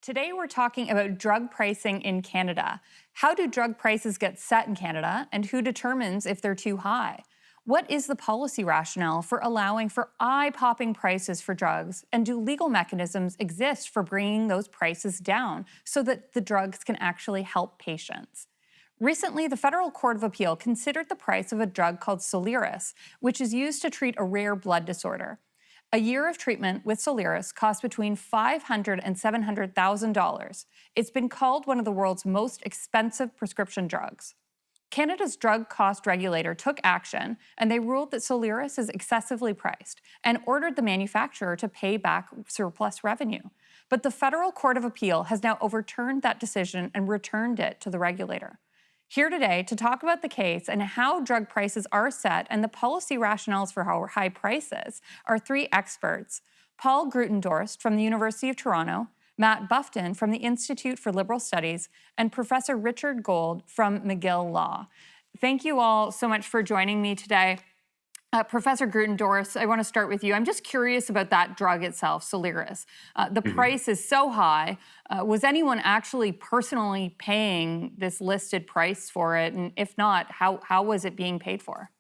Today, we're talking about drug pricing in Canada. How do drug prices get set in Canada, and who determines if they're too high? What is the policy rationale for allowing for eye-popping prices for drugs, and do legal mechanisms exist for bringing those prices down so that the drugs can actually help patients? Recently, the Federal Court of Appeal considered the price of a drug called Soliris, which is used to treat a rare blood disorder. A year of treatment with Soliris costs between $500,000 and $700,000. It's been called one of the world's most expensive prescription drugs. Canada's drug cost regulator took action, and they ruled that Soliris is excessively priced and ordered the manufacturer to pay back surplus revenue. But the Federal Court of Appeal has now overturned that decision and returned it to the regulator. Here today to talk about the case and how drug prices are set and the policy rationales for how high prices are three experts: Paul Grutendorst from the University of Toronto, Matt Buffton from the Institute for Liberal Studies, and Professor Richard Gold from McGill Law. Thank you all so much for joining me today. Professor Grutendorst, I want to start with you. I'm just curious about that drug itself, Soliris. The price is so high. Was anyone actually personally paying this listed price for it? And if not, how was it being paid for?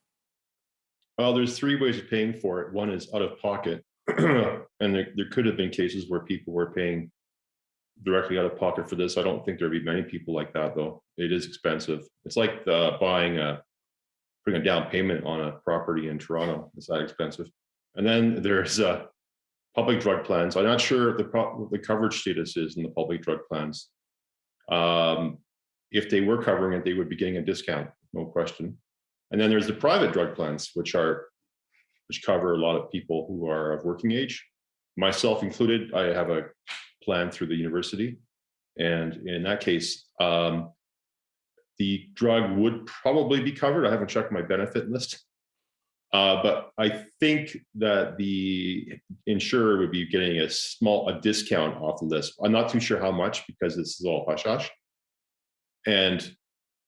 Well, there's three ways of paying for it. One is out of pocket. And there could have been cases where people were paying directly out of pocket for this. I don't think there'd be many people like that, though. It is expensive. It's like putting a down payment on a property in Toronto. It's that expensive. And then there's public drug plans. I'm not sure what the coverage status is in the public drug plans. If they were covering it, they would be getting a discount, no question. And then there's the private drug plans, which cover a lot of people who are of working age, myself included. I have a plan through the university, and in that case, the drug would probably be covered. I haven't checked my benefit list, but I think that the insurer would be getting a discount off the list. I'm not too sure how much, because this is all hush hush, and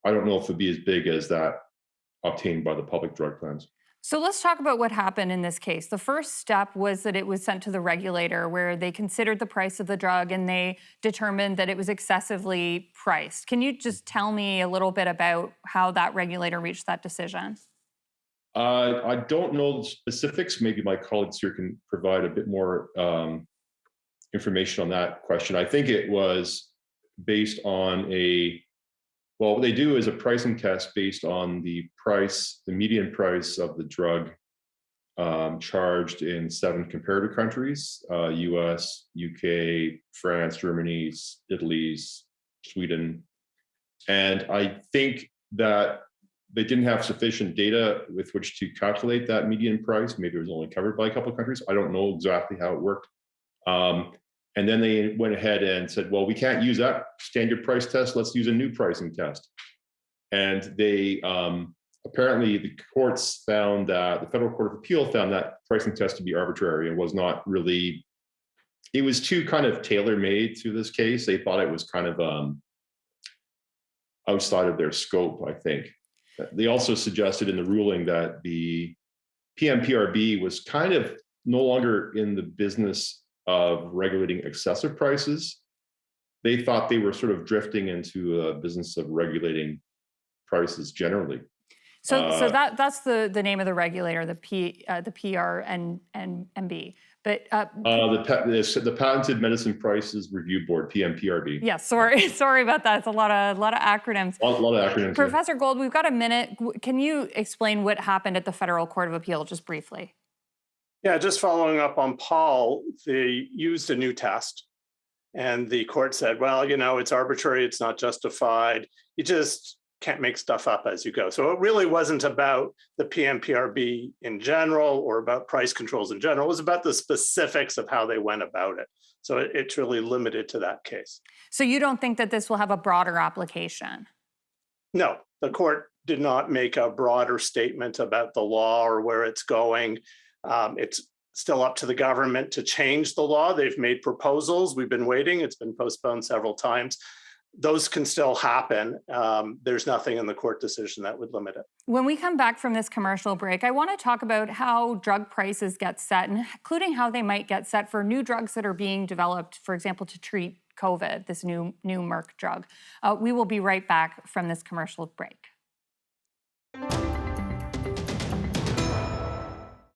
I don't know if it'd be as big as that obtained by the public drug plans. So let's talk about what happened in this case. The first step was that it was sent to the regulator, where they considered the price of the drug and they determined that it was excessively priced. Can you just tell me a little bit about how that regulator reached that decision? I don't know the specifics. Maybe my colleagues here can provide a bit more information on that question. I think it was based on what they do is a pricing test based on the median price of the drug charged in 7 comparator countries: US, UK, France, Germany, Italy, Sweden. And I think that they didn't have sufficient data with which to calculate that median price. Maybe it was only covered by a couple of countries. I don't know exactly how it worked. And then they went ahead and said, well, we can't use that standard price test. Let's use a new pricing test. And they apparently the courts found that the Federal Court of Appeal found that pricing test to be arbitrary and was not really, it was too kind of tailor-made to this case. They thought it was kind of outside of their scope, I think. They also suggested in the ruling that the PMPRB was kind of no longer in the business of regulating excessive prices. They thought they were sort of drifting into a business of regulating prices generally. So that's the name of the regulator, the PRNB. But the Patented Medicine Prices Review Board, PMPRB. Yeah, sorry about that. It's a lot of acronyms. A lot of acronyms. Professor Gold, we've got a minute. Can you explain what happened at the Federal Court of Appeal, just briefly? Yeah, just following up on Paul, they used a new test, and the court said, well, it's arbitrary, it's not justified, you just can't make stuff up as you go. So it really wasn't about the PMPRB in general or about price controls in general. It was about the specifics of how they went about it. So it's really limited to that case. So you don't think that this will have a broader application? No, the court did not make a broader statement about the law or where it's going. It's still up to the government to change the law. They've made proposals. We've been waiting. It's been postponed several times. Those can still happen. There's nothing in the court decision that would limit it. When we come back from this commercial break, I want to talk about how drug prices get set, including how they might get set for new drugs that are being developed, for example, to treat COVID, this new Merck drug. We will be right back from this commercial break.